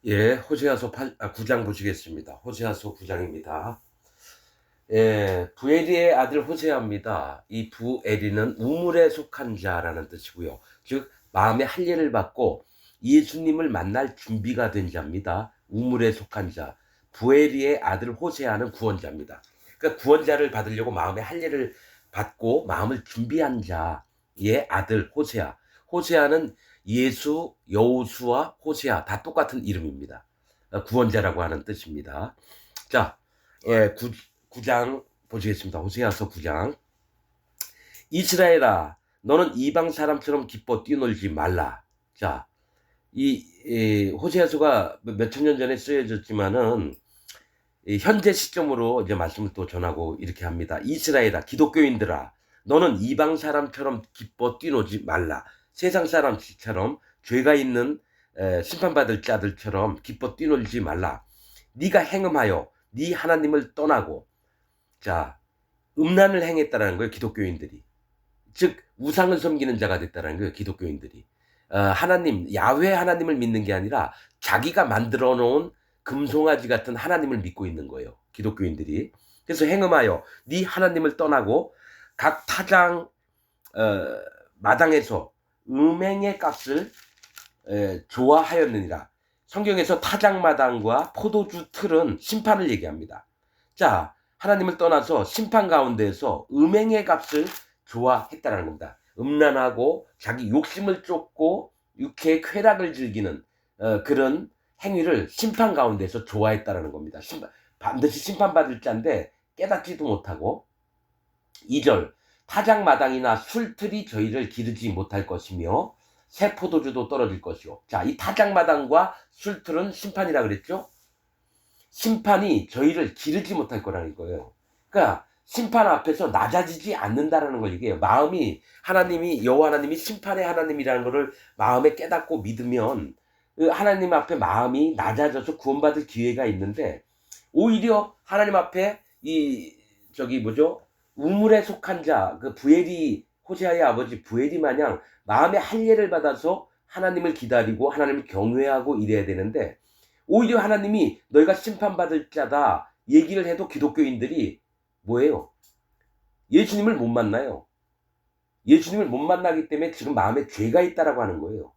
호세아서 9장 보시겠습니다. 호세아서 9장입니다. 부엘리의 아들 호세아입니다. 이 부엘리는 우물에 속한 자라는 뜻이고요. 즉 마음에 할례를 받고 예수님을 만날 준비가 된 자입니다. 우물에 속한 자. 부엘리의 아들 호세아는 구원자입니다. 그러니까 구원자를 받으려고 마음에 할례를 받고 마음을 준비한 자의 아들 호세아. 호세아는 예수, 여호수아, 호세아 다 똑같은 이름입니다. 구원자라고 하는 뜻입니다. 자, 9장 보시겠습니다. 호세아서 9장. 이스라엘아, 너는 이방 사람처럼 기뻐 뛰놀지 말라. 자, 호세아서가 몇천 년 전에 쓰여졌지만은 현재 시점으로 이제 말씀을 또 전하고 이렇게 합니다. 이스라엘아, 기독교인들아, 너는 이방 사람처럼 기뻐 뛰놀지 말라. 세상 사람처럼 죄가 있는 심판받을 자들처럼 기뻐 뛰놀지 말라. 네가 행음하여 네 하나님을 떠나고, 자, 음란을 행했다라는 거예요. 기독교인들이. 즉 우상을 섬기는 자가 됐다라는 거예요. 기독교인들이. 하나님, 야훼 하나님을 믿는 게 아니라 자기가 만들어 놓은 금송아지 같은 하나님을 믿고 있는 거예요. 기독교인들이. 그래서 행음하여 네 하나님을 떠나고 각 타장 마당에서 음행의 값을 좋아하였느니라. 성경에서 타작마당과 포도주 틀은 심판을 얘기합니다. 자, 하나님을 떠나서 심판 가운데에서 음행의 값을 좋아했다는 겁니다. 음란하고 자기 욕심을 쫓고 육체의 쾌락을 즐기는 그런 행위를 심판 가운데서 좋아했다는 겁니다. 반드시 심판받을 자인데 깨닫지도 못하고. 2절, 타작마당이나 술틀이 저희를 기르지 못할 것이며 새 포도주도 떨어질 것이요. 자, 이 타작마당과 술틀은 심판이라 그랬죠? 심판이 저희를 기르지 못할 거라는 거예요. 그러니까 심판 앞에서 낮아지지 않는다라는 걸 얘기해요. 마음이 하나님이 여호와 하나님이 심판의 하나님이라는 것을 마음에 깨닫고 믿으면 하나님 앞에 마음이 낮아져서 구원받을 기회가 있는데, 오히려 하나님 앞에 우물에 속한 자, 그 부엘이, 호세아의 아버지 부엘이 마냥 마음에 할례를 받아서 하나님을 기다리고 하나님을 경외하고 이래야 되는데, 오히려 하나님이 너희가 심판받을 자다 얘기를 해도 기독교인들이 뭐예요? 예수님을 못 만나요. 예수님을 못 만나기 때문에 지금 마음에 죄가 있다라고 하는 거예요.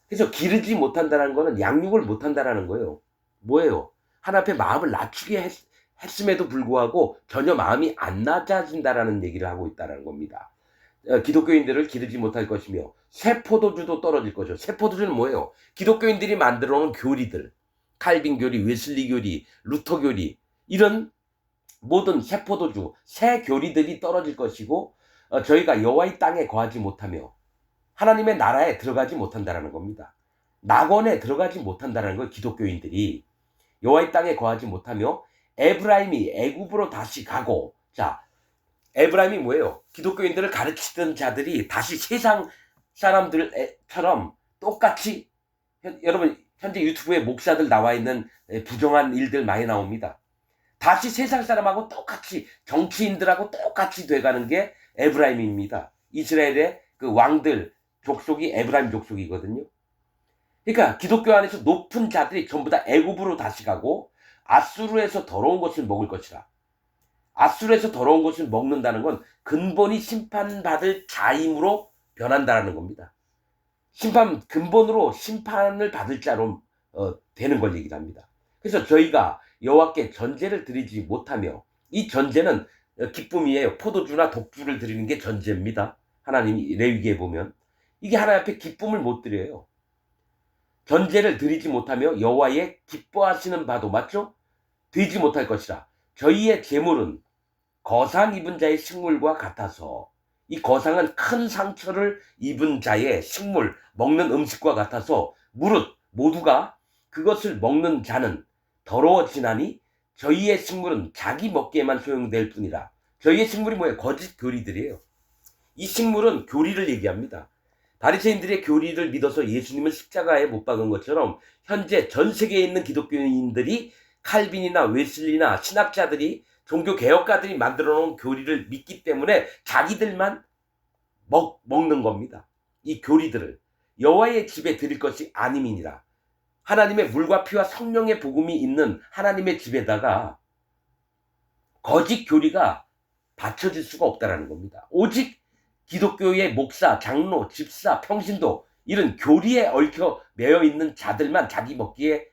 그래서 기르지 못한다는 거는 양육을 못한다라는 거예요. 뭐예요? 하나님 앞에 마음을 낮추게 했음에도 불구하고 전혀 마음이 안 낮아진다라는 얘기를 하고 있다는 겁니다. 기독교인들을 기르지 못할 것이며 새 포도주도 떨어질 것이요. 새 포도주는 뭐예요? 기독교인들이 만들어 놓은 교리들, 칼빈 교리, 웨슬리 교리, 루터 교리, 이런 모든 새 포도주, 새 교리들이 떨어질 것이고, 저희가 여호와의 땅에 거하지 못하며 하나님의 나라에 들어가지 못한다라는 겁니다. 낙원에 들어가지 못한다라는 걸 기독교인들이 여호와의 땅에 거하지 못하며 에브라임이 애굽으로 다시 가고. 자, 에브라임이 뭐예요? 기독교인들을 가르치던 자들이 다시 세상 사람들처럼 똑같이, 여러분 현재 유튜브에 목사들 나와 있는 부정한 일들 많이 나옵니다. 다시 세상 사람하고 똑같이, 정치인들하고 똑같이 돼가는 게 에브라임입니다. 이스라엘의 그 왕들 족속이 에브라임 족속이거든요. 그러니까 기독교 안에서 높은 자들이 전부 다 애굽으로 다시 가고 아수르에서 더러운 것을 먹을 것이라. 아수르에서 더러운 것을 먹는다는 건 근본이 심판받을 자임으로 변한다는 겁니다. 근본으로 심판을 받을 자로 되는 걸 얘기를 합니다. 그래서 저희가 여호와께 전제를 드리지 못하며, 이 전제는 기쁨이에요. 포도주나 독주를 드리는 게 전제입니다. 하나님이 레위기에 보면 이게 하나님 앞에 기쁨을 못 드려요. 전제를 드리지 못하며 여호와의 기뻐하시는 바도, 맞죠? 되지 못할 것이라. 저희의 재물은 거상 입은 자의 식물과 같아서, 이 거상은 큰 상처를 입은 자의 식물, 먹는 음식과 같아서 무릇 모두가 그것을 먹는 자는 더러워지나니 저희의 식물은 자기 먹기에만 소용될 뿐이라. 저희의 식물이 뭐예요? 거짓 교리들이에요. 이 식물은 교리를 얘기합니다. 바리새인들의 교리를 믿어서 예수님을 십자가에 못 박은 것처럼 현재 전 세계에 있는 기독교인들이 칼빈이나 웨슬리나 신학자들이, 종교 개혁가들이 만들어 놓은 교리를 믿기 때문에 자기들만 먹는 겁니다. 이 교리들을 여호와의 집에 드릴 것이 아님이니라. 하나님의 물과 피와 성령의 복음이 있는 하나님의 집에다가 거짓 교리가 받쳐질 수가 없다라는 겁니다. 오직 기독교의 목사, 장로, 집사, 평신도 이런 교리에 얽혀 매여 있는 자들만 자기 먹기에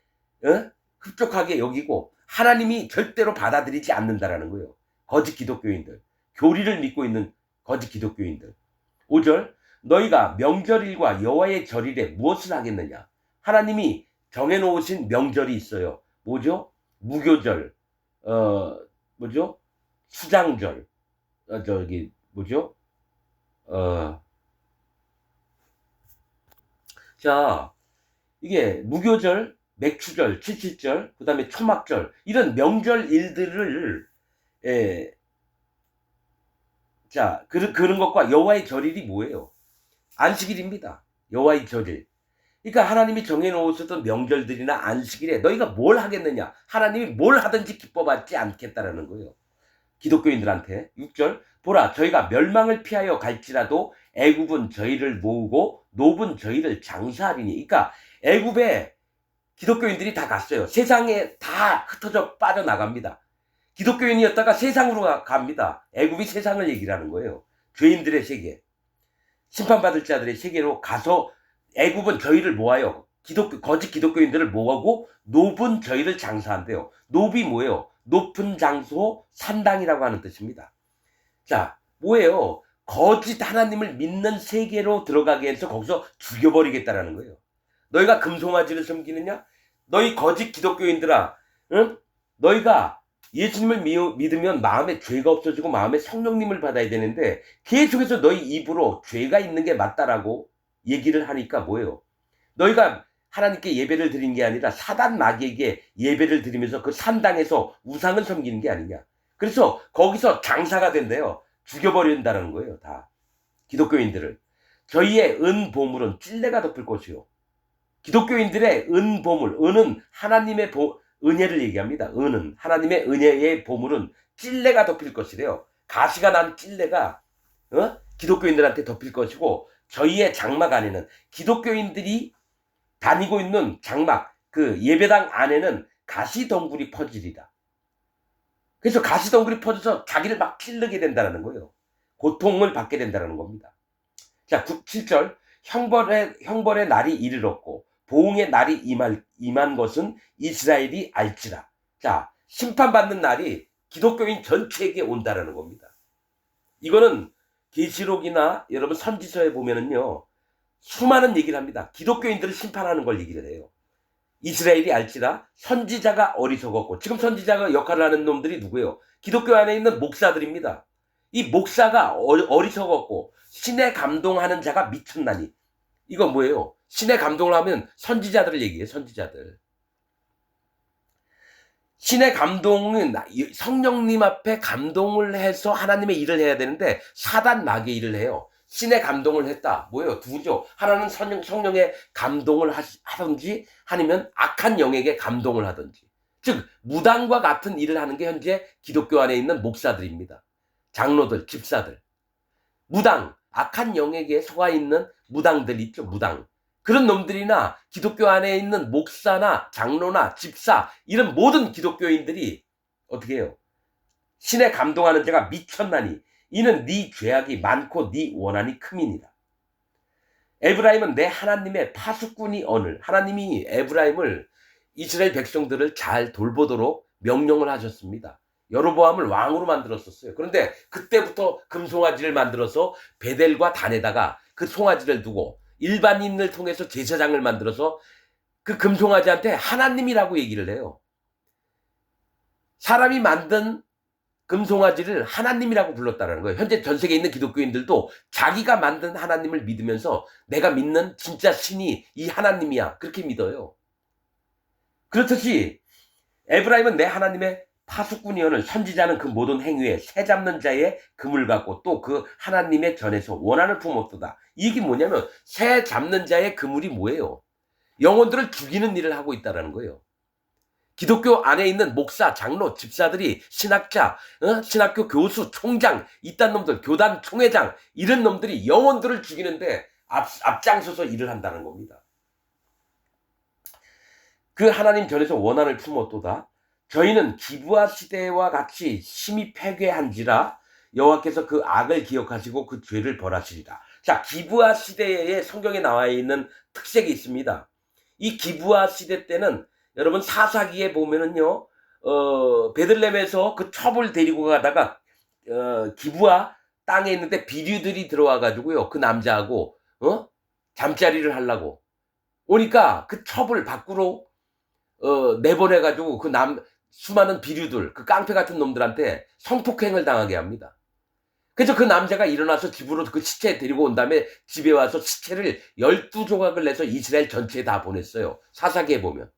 흡족하게 여기고 하나님이 절대로 받아들이지 않는다라는 거예요. 거짓 기독교인들, 교리를 믿고 있는 거짓 기독교인들. 5절, 너희가 명절일과 여호와의 절일에 무엇을 하겠느냐? 하나님이 정해놓으신 명절이 있어요. 뭐죠? 무교절, 뭐죠? 수장절, 뭐죠? 자, 이게 무교절, 맥추절, 칠칠절, 그 다음에 초막절, 이런 명절 일들을, 그런 것과 여호와의 절일이 뭐예요? 안식일입니다. 여호와의 절일. 그러니까 하나님이 정해놓으셨던 명절들이나 안식일에 너희가 뭘 하겠느냐? 하나님이 뭘 하든지 기뻐받지 않겠다라는 거예요. 기독교인들한테. 6절, 보라 저희가 멸망을 피하여 갈지라도 애굽은 저희를 모으고 노분 저희를 장사하리니. 그러니까 애굽에 기독교인들이 다 갔어요. 세상에 다 흩어져 빠져나갑니다. 기독교인이었다가 세상으로 갑니다. 애굽이 세상을 얘기를 하는 거예요. 죄인들의 세계, 심판받을 자들의 세계로 가서 애굽은 저희를 모아요. 거짓 기독교인들을 모으고 노분 저희를 장사한대요. 노비 뭐예요? 높은 장소, 산당이라고 하는 뜻입니다. 자, 뭐예요? 거짓 하나님을 믿는 세계로 들어가게 해서 거기서 죽여버리겠다라는 거예요. 너희가 금송아지를 섬기느냐? 너희 거짓 기독교인들아, 응? 너희가 예수님을 믿으면 마음에 죄가 없어지고 마음에 성령님을 받아야 되는데 계속해서 너희 입으로 죄가 있는 게 맞다라고 얘기를 하니까 뭐예요? 너희가 하나님께 예배를 드린 게 아니라 사단 마귀에게 예배를 드리면서 그 산당에서 우상을 섬기는 게 아니냐. 그래서 거기서 장사가 된대요. 죽여버린다는 거예요. 다 기독교인들을. 저희의 은보물은 찔레가 덮을 것이요. 기독교인들의 은보물, 은은 하나님의 은혜를 얘기합니다. 은은 하나님의 은혜의 보물은 찔레가 덮일 것이래요. 가시가 난 찔레가 기독교인들한테 덮일 것이고 저희의 장막 안에는 기독교인들이 다니고 있는 장막, 그 예배당 안에는 가시덩굴이 퍼지리라. 그래서 가시덩굴이 퍼져서 자기를 막 찌르게 된다는 거예요. 고통을 받게 된다는 겁니다. 자, 7절, 형벌의 날이 이르렀고 보응의 날이 임한 것은 이스라엘이 알지라. 자, 심판받는 날이 기독교인 전체에게 온다라는 겁니다. 이거는 계시록이나 여러분 선지서에 보면은요, 수많은 얘기를 합니다. 기독교인들을 심판하는 걸 얘기를 해요. 이스라엘이 알지라 선지자가 어리석었고, 지금 선지자가 역할을 하는 놈들이 누구예요? 기독교 안에 있는 목사들입니다. 이 목사가 어리석었고 신에 감동하는 자가 미쳤나니. 이건 뭐예요? 신에 감동을 하면 선지자들을 얘기해요. 선지자들. 신의 감동은 성령님 앞에 감동을 해서 하나님의 일을 해야 되는데 사단 마귀의 일을 해요. 신의 감동을 했다. 뭐예요? 두죠. 하나는 성령의 감동을 하든지 아니면 악한 영에게 감동을 하든지. 즉 무당과 같은 일을 하는 게 현재 기독교 안에 있는 목사들입니다. 장로들, 집사들. 무당, 악한 영에게 속아 있는 무당들 있죠. 무당. 그런 놈들이나 기독교 안에 있는 목사나 장로나 집사 이런 모든 기독교인들이 어떻게 해요? 신에 감동하는 자가 미쳤나니 이는 네 죄악이 많고 네 원한이 큼이니라. 에브라임은 내 하나님의 파수꾼이 오늘. 하나님이 에브라임을 이스라엘 백성들을 잘 돌보도록 명령을 하셨습니다. 여로보암을 왕으로 만들었었어요. 그런데 그때부터 금송아지를 만들어서 베델과 단에다가 그 송아지를 두고 일반인을 통해서 제사장을 만들어서 그 금송아지한테 하나님이라고 얘기를 해요. 사람이 만든 금송아지를 하나님이라고 불렀다는 거예요. 현재 전 세계에 있는 기독교인들도 자기가 만든 하나님을 믿으면서 내가 믿는 진짜 신이 이 하나님이야. 그렇게 믿어요. 그렇듯이 에브라임은 내 하나님의 파수꾼이오늘. 선지자는 그 모든 행위에 새 잡는 자의 금을 갖고 또 그 하나님의 전에서 원한을 품었도다. 이게 뭐냐면 새 잡는 자의 그물이 뭐예요? 영혼들을 죽이는 일을 하고 있다는 거예요. 기독교 안에 있는 목사, 장로, 집사들이 신학자, 신학교 교수, 총장, 이딴 놈들, 교단 총회장 이런 놈들이 영혼들을 죽이는데 앞장서서 일을 한다는 겁니다. 그 하나님 전에서 원한을 품었도다. 저희는 기브아 시대와 같이 심히 패괴한지라 여호와께서 그 악을 기억하시고 그 죄를 벌하시리라. 자, 기브아 시대에 성경에 나와 있는 특색이 있습니다. 이 기브아 시대 때는 여러분 사사기에 보면은요, 베들레헴에서 그 첩을 데리고 가다가 기브아 땅에 있는데 비류들이 들어와 가지고요, 그 남자하고 잠자리를 하려고 오니까 그 첩을 밖으로 내보내 가지고 그 수많은 비류들, 그 깡패 같은 놈들한테 성폭행을 당하게 합니다. 그래서 그 남자가 일어나서 집으로 그 시체 데리고 온 다음에 집에 와서 시체를 12조각을 내서 이스라엘 전체에 다 보냈어요. 사사기에 보면.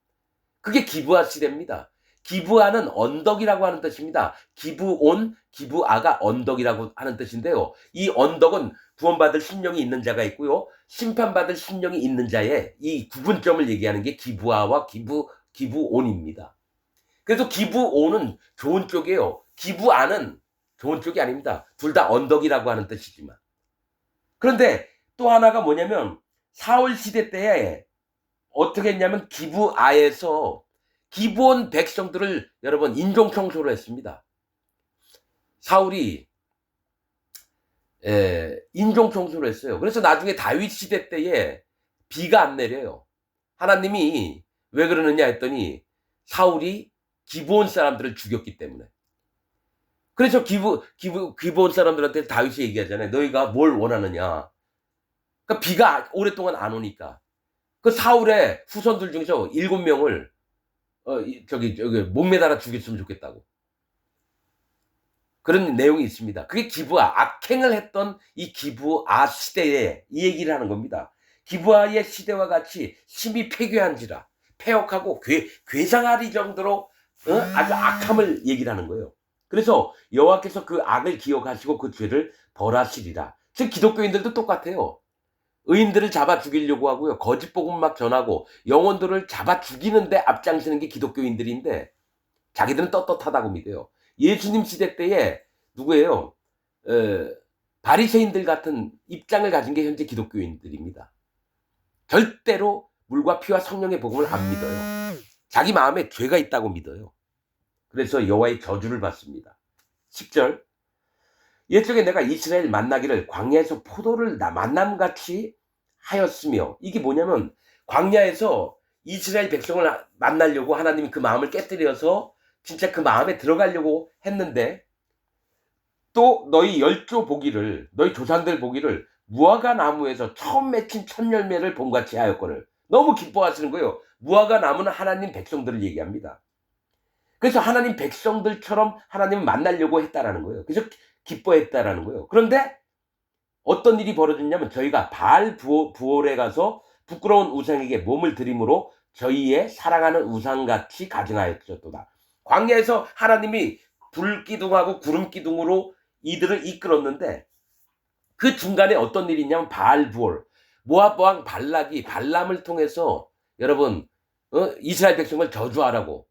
그게 기브아 시대입니다. 기브아는 언덕이라고 하는 뜻입니다. 기브온, 기브아가 언덕이라고 하는 뜻인데요. 이 언덕은 구원받을 심령이 있는 자가 있고요, 심판받을 심령이 있는 자의 이 구분점을 얘기하는 게 기브아와 기브온입니다. 그래서 기브온은 좋은 쪽이에요. 기브아는 좋은 쪽이 아닙니다. 둘 다 언덕이라고 하는 뜻이지만. 그런데 또 하나가 뭐냐면 사울 시대 때에 어떻게 했냐면 기브아에서 기브온 백성들을 여러분 인종 청소를 했습니다. 사울이 인종 청소를 했어요. 그래서 나중에 다윗 시대 때에 비가 안 내려요. 하나님이 왜 그러느냐 했더니 사울이 기브온 사람들을 죽였기 때문에. 그래서 기브온 사람들한테 다윗이 얘기하잖아요. 너희가 뭘 원하느냐. 그러니까 비가 오랫동안 안 오니까. 그 사울의 후손들 중에서 7명을 저기 목매달아 죽였으면 좋겠다고. 그런 내용이 있습니다. 그게 기브아, 악행을 했던 이 기브아 시대에 이 얘기를 하는 겁니다. 기브아의 시대와 같이 심히 패괴한지라, 패역하고 괴상하리 정도로 아주 악함을 얘기를 하는 거예요. 그래서 여호와께서 그 악을 기억하시고 그 죄를 벌하시리라. 즉 기독교인들도 똑같아요. 의인들을 잡아 죽이려고 하고요, 거짓 복음 막 전하고 영혼들을 잡아 죽이는데 앞장서는 게 기독교인들인데 자기들은 떳떳하다고 믿어요. 예수님 시대 때에 누구예요? 바리새인들 같은 입장을 가진 게 현재 기독교인들입니다. 절대로 물과 피와 성령의 복음을 안 믿어요. 자기 마음에 죄가 있다고 믿어요. 그래서 여호와의 저주를 받습니다. 10절, 옛적에 내가 이스라엘 만나기를 광야에서 포도를 만남같이 하였으며, 이게 뭐냐면 광야에서 이스라엘 백성을 만나려고 하나님이 그 마음을 깨뜨려서 진짜 그 마음에 들어가려고 했는데, 또 너희 열조 보기를, 너희 조상들 보기를 무화과 나무에서 처음 맺힌 첫 열매를 봄같이 하였거늘. 너무 기뻐하시는 거예요. 무화과 나무는 하나님 백성들을 얘기합니다. 그래서 하나님 백성들처럼 하나님을 만나려고 했다라는 거예요. 그래서 기뻐했다라는 거예요. 그런데 어떤 일이 벌어졌냐면 저희가 바알 부올에 가서 부끄러운 우상에게 몸을 드림으로 저희의 사랑하는 우상같이 가증하였도다. 광야에서 하나님이 불기둥하고 구름기둥으로 이들을 이끌었는데 그 중간에 어떤 일이 있냐면 바알 부올, 모압 왕 발락이 발람을 통해서 여러분 이스라엘 백성을 저주하라고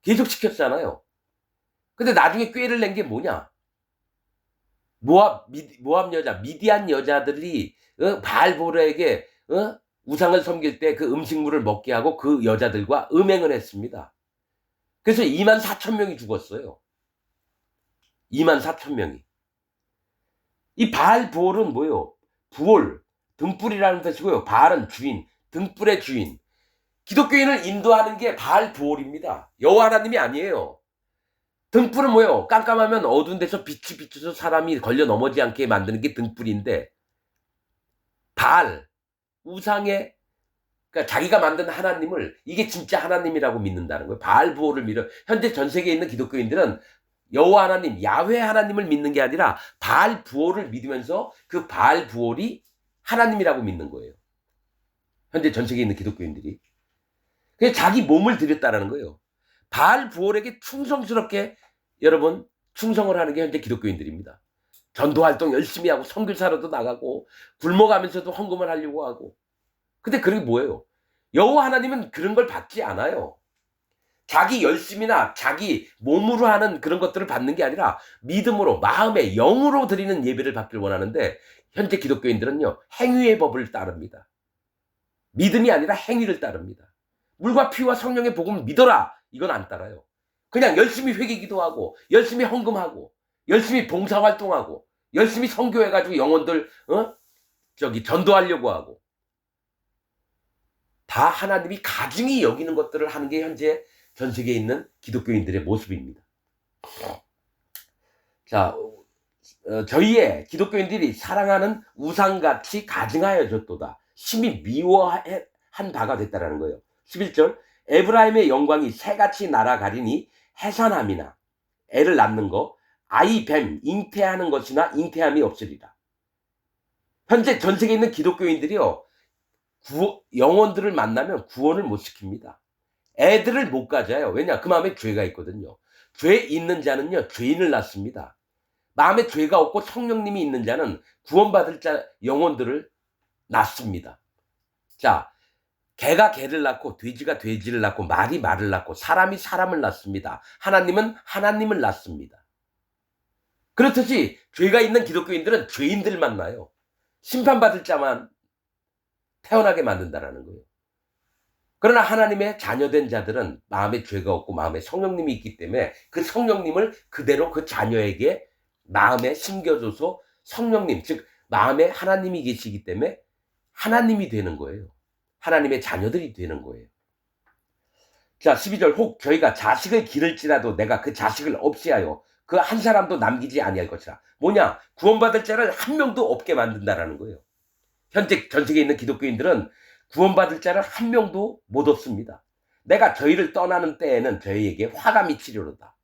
계속 시켰잖아요. 근데 나중에 꾀를 낸 게 뭐냐? 모압 여자, 미디안 여자들이 바알보르에게 우상을 섬길 때 그 음식물을 먹게 하고 그 여자들과 음행을 했습니다. 그래서 24,000명이 죽었어요. 24,000명이. 이 바알보르는 뭐예요? 부올, 등불이라는 뜻이고요. 바알은 주인, 등불의 주인. 기독교인을 인도하는 게 바알보올입니다. 여호와 하나님이 아니에요. 등불은 뭐예요? 깜깜하면 어두운 데서 빛이 비춰서 사람이 걸려 넘어지 않게 만드는 게 등불인데, 바알, 우상의, 그러니까 자기가 만든 하나님을 이게 진짜 하나님이라고 믿는다는 거예요. 바알부올을 믿어. 현재 전 세계에 있는 기독교인들은 여호와 하나님, 야훼 하나님을 믿는 게 아니라 바알부올을 믿으면서 그 바알부올이 하나님이라고 믿는 거예요. 현재 전 세계에 있는 기독교인들이. 그래서 자기 몸을 드렸다라는 거예요. 바알부올에게 충성스럽게 여러분 충성을 하는 게 현재 기독교인들입니다. 전도활동 열심히 하고 선교사로도 나가고 굶어가면서도 헌금을 하려고 하고. 근데 그게 뭐예요? 여호와 하나님은 그런 걸 받지 않아요. 자기 열심이나 자기 몸으로 하는 그런 것들을 받는 게 아니라 믿음으로, 마음의 영으로 드리는 예배를 받길 원하는데 현재 기독교인들은요, 행위의 법을 따릅니다. 믿음이 아니라 행위를 따릅니다. 물과 피와 성령의 복음을 믿어라. 이건 안 따라요. 그냥 열심히 회개 기도하고 열심히 헌금하고 열심히 봉사활동하고 열심히 선교해가지고 영혼들 전도하려고 하고 다 하나님이 가증히 여기는 것들을 하는 게 현재 전 세계에 있는 기독교인들의 모습입니다. 자, 저희의 기독교인들이 사랑하는 우상같이 가증하여졌도다. 심히 미워한 바가 됐다라는 거예요. 11절 에브라임의 영광이 새같이 날아가리니 해산함이나 애를 낳는 거 아이 뱀 잉태하는 것이나 잉태함이 없으리라. 현재 전 세계에 있는 기독교인들이요 영혼들을 만나면 구원을 못 시킵니다. 애들을 못 가져요. 왜냐? 그 마음에 죄가 있거든요. 죄 있는 자는요 죄인을 낳습니다. 마음에 죄가 없고 성령님이 있는 자는 구원받을 자 영혼들을 낳습니다. 자, 개가 개를 낳고 돼지가 돼지를 낳고 말이 말을 낳고 사람이 사람을 낳습니다. 하나님은 하나님을 낳습니다. 그렇듯이 죄가 있는 기독교인들은 죄인들 만나요. 심판받을 자만 태어나게 만든다라는 거예요. 그러나 하나님의 자녀된 자들은 마음에 죄가 없고 마음에 성령님이 있기 때문에 그 성령님을 그대로 그 자녀에게 마음에 심겨줘서 성령님, 즉 마음에 하나님이 계시기 때문에 하나님이 되는 거예요. 하나님의 자녀들이 되는 거예요. 자, 12절 혹 저희가 자식을 기를지라도 내가 그 자식을 없이하여 그 한 사람도 남기지 아니할 것이라. 뭐냐? 구원받을 자를 한 명도 없게 만든다라는 거예요. 현재 전 세계에 있는 기독교인들은 구원받을 자를 한 명도 못 얻습니다. 내가 저희를 떠나는 때에는 저희에게 화가 미치려로다.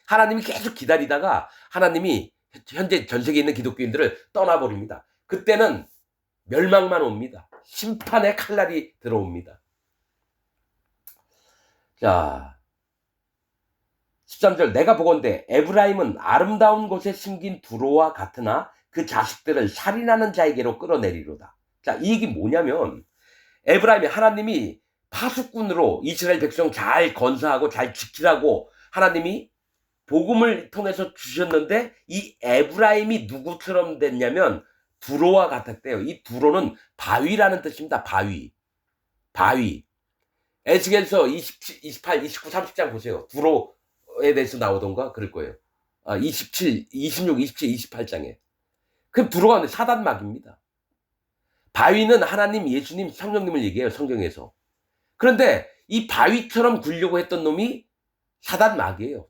하나님이 계속 기다리다가 하나님이 현재 전 세계에 있는 기독교인들을 떠나버립니다. 그때는 멸망만 옵니다. 심판의 칼날이 들어옵니다. 자, 13절 내가 보건대 에브라임은 아름다운 곳에 심긴 두로와 같으나 그 자식들을 살인하는 자에게로 끌어내리로다. 자, 이 얘기 뭐냐면 에브라임이 하나님이 파수꾼으로 이스라엘 백성 잘 건사하고 잘 지키라고 하나님이 복음을 통해서 주셨는데 이 에브라임이 누구처럼 됐냐면 두로와 같았대요. 이 두로는 바위라는 뜻입니다. 바위. 에스겔서 27, 28, 29, 30장 보세요. 두로에 대해서 나오던가 그럴 거예요. 27, 26, 27, 28장에. 그 두로가 사단막입니다. 바위는 하나님, 예수님, 성령님을 얘기해요. 성경에서. 그런데 이 바위처럼 굴려고 했던 놈이 사단막이에요.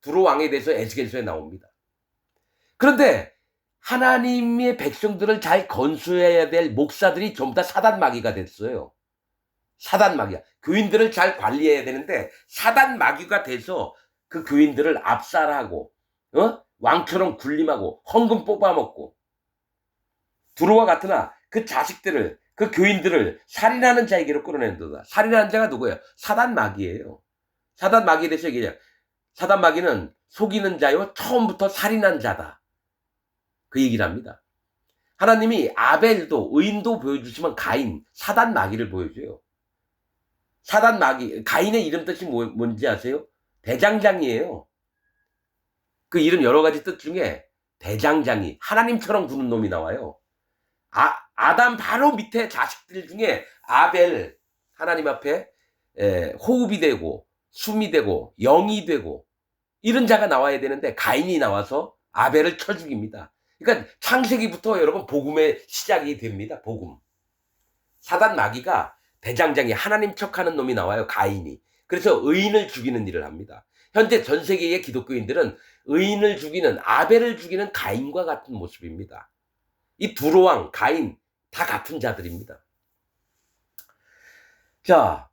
두로왕에 대해서 에스겔서에 나옵니다. 그런데 하나님의 백성들을 잘 건수해야 될 목사들이 전부 다 사단마귀가 됐어요. 사단마귀야. 교인들을 잘 관리해야 되는데 사단마귀가 돼서 그 교인들을 압살하고 왕처럼 군림하고 헌금 뽑아먹고 두로와 같으나 그 자식들을 그 교인들을 살인하는 자에게로 끌어낸다. 살인하는 자가 누구예요? 사단마귀예요. 사단마귀에 대해서 얘기해요. 사단마귀는 속이는 자요 처음부터 살인한 자다. 그 얘기를 합니다. 하나님이 아벨도 의인도 보여주시면 가인, 사단마귀를 보여줘요. 사단마귀, 가인의 이름 뜻이 뭔지 아세요? 대장장이에요. 그 이름 여러 가지 뜻 중에 대장장이, 하나님처럼 구는 놈이 나와요. 아담 바로 밑에 자식들 중에 아벨, 하나님 앞에 호흡이 되고 숨이 되고 영이 되고 이런 자가 나와야 되는데 가인이 나와서 아벨을 쳐 죽입니다. 그러니까 창세기부터 여러분 복음의 시작이 됩니다. 복음. 사단 마귀가 대장장이 하나님 척하는 놈이 나와요. 가인이. 그래서 의인을 죽이는 일을 합니다. 현재 전 세계의 기독교인들은 의인을 죽이는 아벨을 죽이는 가인과 같은 모습입니다. 이 두로왕, 가인 다 같은 자들입니다. 자,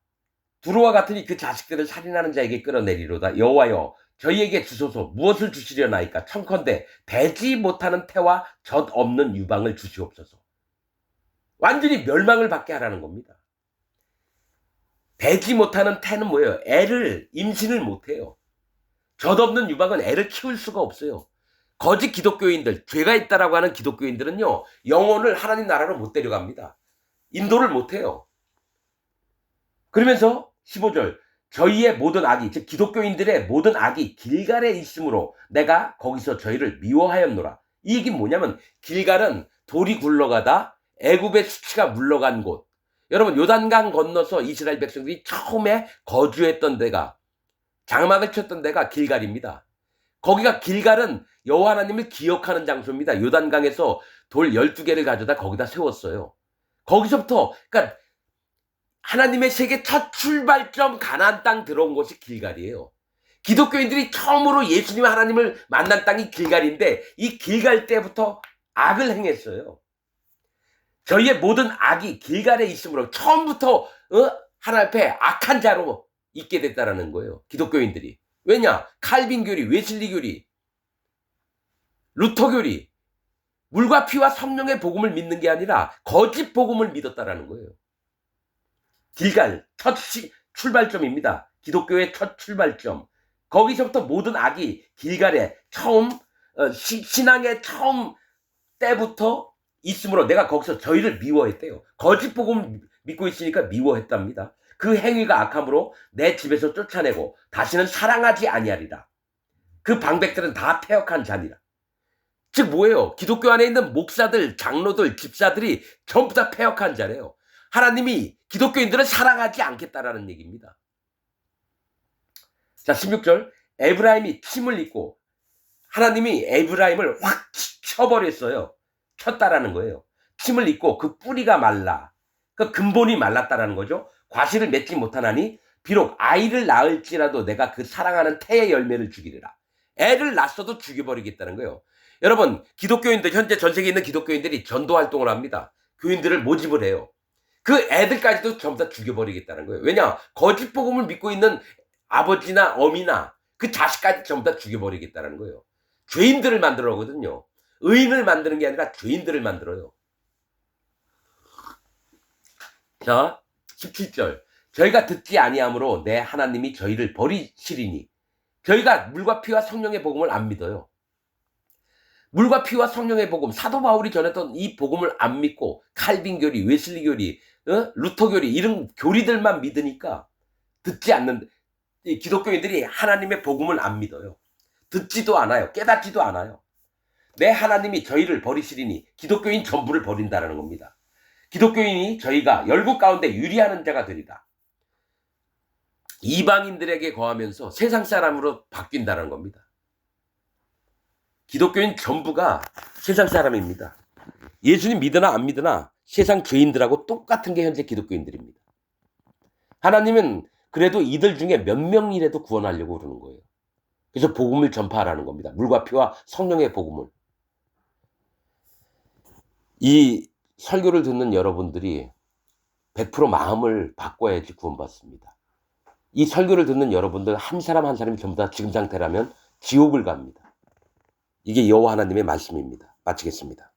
두로와 같으니 그 자식들을 살인하는 자에게 끌어내리로다. 여호와여 저희에게 주소서. 무엇을 주시려나이까? 청컨대 되지 못하는 태와 젖 없는 유방을 주시옵소서. 완전히 멸망을 받게 하라는 겁니다. 되지 못하는 태는 뭐예요? 애를 임신을 못해요. 젖 없는 유방은 애를 키울 수가 없어요. 거짓 기독교인들, 죄가 있다라고 하는 기독교인들은요, 영혼을 하나님 나라로 못 데려갑니다. 인도를 못해요. 그러면서 15절 저희의 모든 악이, 즉 기독교인들의 모든 악이 길갈에 있으므로 내가 거기서 저희를 미워하였노라. 이 얘기는 뭐냐면 길갈은 돌이 굴러가다 애굽의 수치가 물러간 곳. 여러분 요단강 건너서 이스라엘 백성들이 처음에 거주했던 데가 장막을 쳤던 데가 길갈입니다. 거기가 길갈은 여호와 하나님을 기억하는 장소입니다. 요단강에서 돌 12개를 가져다 거기다 세웠어요. 거기서부터 그러니까 하나님의 세계 첫 출발점 가나안 땅 들어온 곳이 길갈이에요. 기독교인들이 처음으로 예수님 하나님을 만난 땅이 길갈인데 이 길갈 때부터 악을 행했어요. 저희의 모든 악이 길갈에 있으므로 처음부터 하나님 앞에 악한 자로 있게 됐다라는 거예요. 기독교인들이. 왜냐? 칼빈 교리, 웨슬리 교리, 루터 교리, 물과 피와 성령의 복음을 믿는 게 아니라 거짓 복음을 믿었다라는 거예요. 길갈 첫 출발점입니다. 기독교의 첫 출발점. 거기서부터 모든 악이 길갈에 처음 신앙의 처음 때부터 있으므로 내가 거기서 저희를 미워했대요. 거짓 복음 믿고 있으니까 미워했답니다. 그 행위가 악함으로 내 집에서 쫓아내고 다시는 사랑하지 아니하리라. 그 방백들은 다 패역한 자니라. 즉 뭐예요? 기독교 안에 있는 목사들, 장로들, 집사들이 전부 다 패역한 자래요. 하나님이 기독교인들을 사랑하지 않겠다라는 얘기입니다. 자, 16절. 에브라임이 침을 잇고 하나님이 에브라임을 확 쳐버렸어요. 쳤다라는 거예요. 침을 잇고 그 뿌리가 말라. 그 근본이 말랐다라는 거죠. 과실을 맺지 못하나니 비록 아이를 낳을지라도 내가 그 사랑하는 태의 열매를 죽이리라. 애를 낳았어도 죽여버리겠다는 거예요. 여러분, 기독교인들, 현재 전 세계에 있는 기독교인들이 전도 활동을 합니다. 교인들을 모집을 해요. 그 애들까지도 전부 다 죽여버리겠다는 거예요. 왜냐? 거짓 복음을 믿고 있는 아버지나 어미나 그 자식까지 전부 다 죽여버리겠다는 거예요. 죄인들을 만들어 오거든요. 의인을 만드는 게 아니라 죄인들을 만들어요. 자, 17절. 저희가 듣지 아니함으로 내 하나님이 저희를 버리시리니. 저희가 물과 피와 성령의 복음을 안 믿어요. 물과 피와 성령의 복음, 사도 바울이 전했던 이 복음을 안 믿고 칼빈 교리, 웨슬리 교리, 루터 교리 이런 교리들만 믿으니까 듣지 않는 기독교인들이 하나님의 복음을 안 믿어요. 듣지도 않아요. 깨닫지도 않아요. 내 하나님이 저희를 버리시리니 기독교인 전부를 버린다는 겁니다. 기독교인이 저희가 열국 가운데 유리하는 자가 되리라. 이방인들에게 거하면서 세상 사람으로 바뀐다는 겁니다. 기독교인 전부가 세상 사람입니다. 예수님 믿으나 안 믿으나 세상 죄인들하고 똑같은 게 현재 기독교인들입니다. 하나님은 그래도 이들 중에 몇 명이라도 구원하려고 그러는 거예요. 그래서 복음을 전파하라는 겁니다. 물과 피와 성령의 복음을. 이 설교를 듣는 여러분들이 100% 마음을 바꿔야지 구원받습니다. 이 설교를 듣는 여러분들 한 사람 한 사람이 전부 다 지금 상태라면 지옥을 갑니다. 이게 여호와 하나님의 말씀입니다. 마치겠습니다.